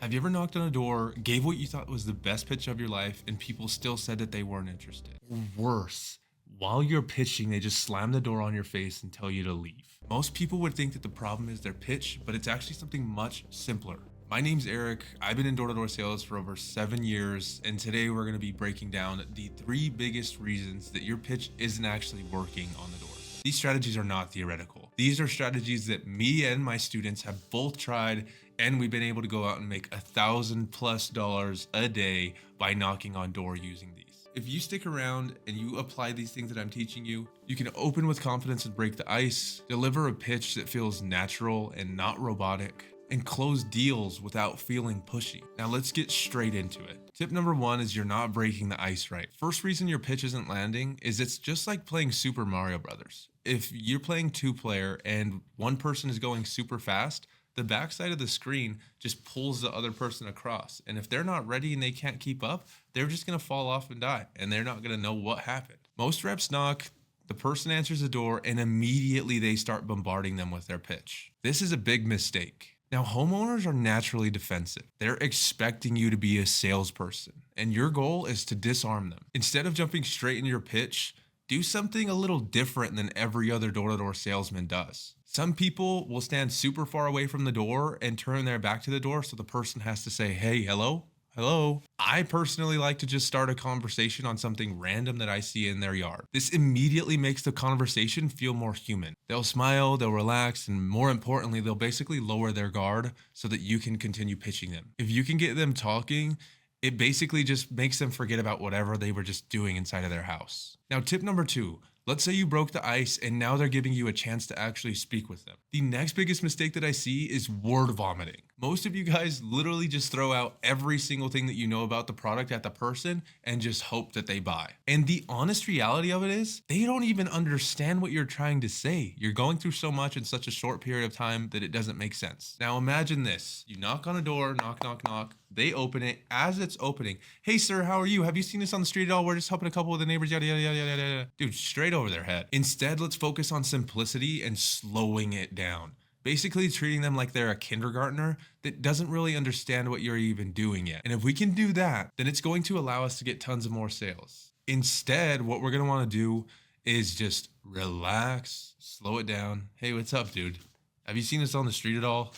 Have you ever knocked on a door, gave what you thought was the best pitch of your life, and people still said that they weren't interested? Or worse, while you're pitching, they just slam the door on your face and tell you to leave. Most people would think that the problem is their pitch, but it's actually something much simpler. My name's Eric. I've been in door-to-door sales for over 7 years, and today we're going to be breaking down the 3 biggest reasons that your pitch isn't actually working on the door. These strategies are not theoretical. These are strategies that me and my students have both tried, and we've been able to go out and make $1,000+ a day by knocking on door using these. If you stick around and you apply these things that I'm teaching you, you can open with confidence and break the ice, deliver a pitch that feels natural and not robotic, and close deals without feeling pushy. Now let's get straight into it. Tip number 1 is you're not breaking the ice right. First reason your pitch isn't landing is it's just like playing Super Mario Brothers. If you're playing 2-player and one person is going super fast, the backside of the screen just pulls the other person across. And if they're not ready and they can't keep up, they're just gonna fall off and die, and they're not gonna know what happened. Most reps knock, the person answers the door, and immediately they start bombarding them with their pitch. This is a big mistake. Now, homeowners are naturally defensive. They're expecting you to be a salesperson, and your goal is to disarm them. Instead of jumping straight into your pitch, do something a little different than every other door-to-door salesman does. Some people will stand super far away from the door and turn their back to the door so the person has to say, hey, hello? Hello. I personally like to just start a conversation on something random that I see in their yard. This immediately makes the conversation feel more human. They'll smile, they'll relax, and more importantly, they'll basically lower their guard so that you can continue pitching them. If you can get them talking, it basically just makes them forget about whatever they were just doing inside of their house. Now, tip number 2. Let's say you broke the ice and now they're giving you a chance to actually speak with them. The next biggest mistake that I see is word vomiting. Most of you guys literally just throw out every single thing that you know about the product at the person and just hope that they buy. And the honest reality of it is they don't even understand what you're trying to say. You're going through so much in such a short period of time that it doesn't make sense. Now imagine this. You knock on a door, knock, knock, knock. They open it. As it's opening, hey sir, how are you? Have you seen this on the street at all? We're just helping a couple of the neighbors, yada, yada, yada, yada, yada. Dude, straight over their head. Instead, let's focus on simplicity and slowing it down. Basically treating them like they're a kindergartner that doesn't really understand what you're even doing yet. And if we can do that, then it's going to allow us to get tons of more sales. Instead, what we're gonna wanna do is just relax, slow it down. Hey, what's up, dude? Have you seen us on the street at all?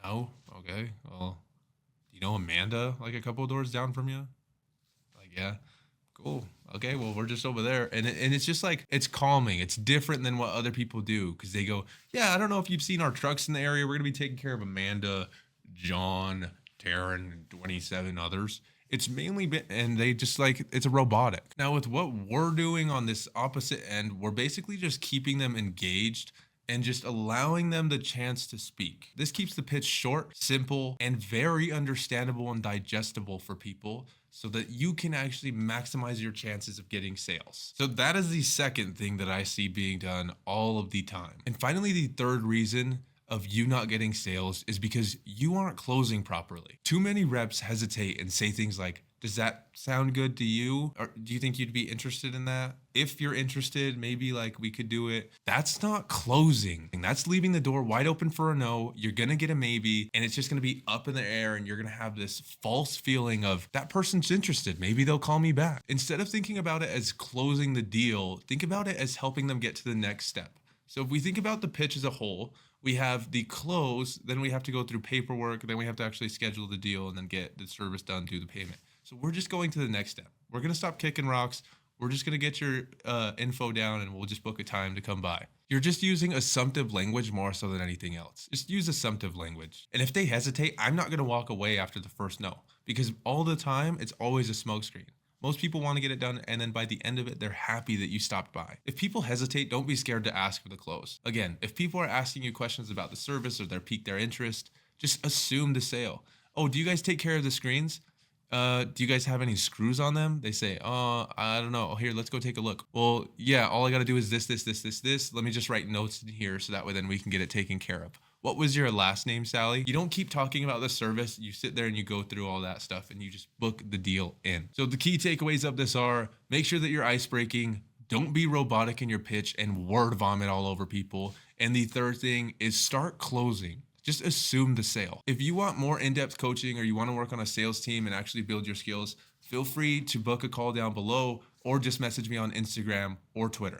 No? Okay, well, you know Amanda, like a couple of doors down from you? Like, yeah, cool. Okay, well, we're just over there. And it's just like, it's calming. It's different than what other people do because they go, yeah, I don't know if you've seen our trucks in the area. We're going to be taking care of Amanda, John, Taryn, and 27 others. It's mainly been, and they just like, it's a robotic. Now, with what we're doing on this opposite end, we're basically just keeping them engaged and just allowing them the chance to speak. This keeps the pitch short, simple, and very understandable and digestible for people so that you can actually maximize your chances of getting sales. So that is the second thing that I see being done all of the time. And finally, the third reason of you not getting sales is because you aren't closing properly. Too many reps hesitate and say things like, does that sound good to you? Or do you think you'd be interested in that? If you're interested, maybe like we could do it. That's not closing. That's leaving the door wide open for a no. You're gonna get a maybe, and it's just gonna be up in the air, and you're gonna have this false feeling of that person's interested. Maybe they'll call me back. Instead of thinking about it as closing the deal, think about it as helping them get to the next step. So if we think about the pitch as a whole, we have the close, then we have to go through paperwork, then we have to actually schedule the deal and then get the service done, do the payment. So we're just going to the next step. We're gonna stop kicking rocks. We're just gonna get your info down and we'll just book a time to come by. You're just using assumptive language more so than anything else. Just use assumptive language. And if they hesitate, I'm not gonna walk away after the first no, because all the time, it's always a smokescreen. Most people want to get it done, and then by the end of it, they're happy that you stopped by. If people hesitate, don't be scared to ask for the close. Again, if people are asking you questions about the service or they're piqued their interest, just assume the sale. Oh, do you guys take care of the screens? Do you guys have any screws on them? They say, oh, I don't know. Here, let's go take a look. Well, yeah, all I got to do is this. Let me just write notes in here so that way then we can get it taken care of. What was your last name, Sally? You don't keep talking about the service. You sit there and you go through all that stuff and you just book the deal in. So the key takeaways of this are make sure that you're ice breaking. Don't be robotic in your pitch and word vomit all over people. And the third thing is start closing. just assume the sale. If you want more in-depth coaching or you want to work on a sales team and actually build your skills, feel free to book a call down below or just message me on Instagram or Twitter.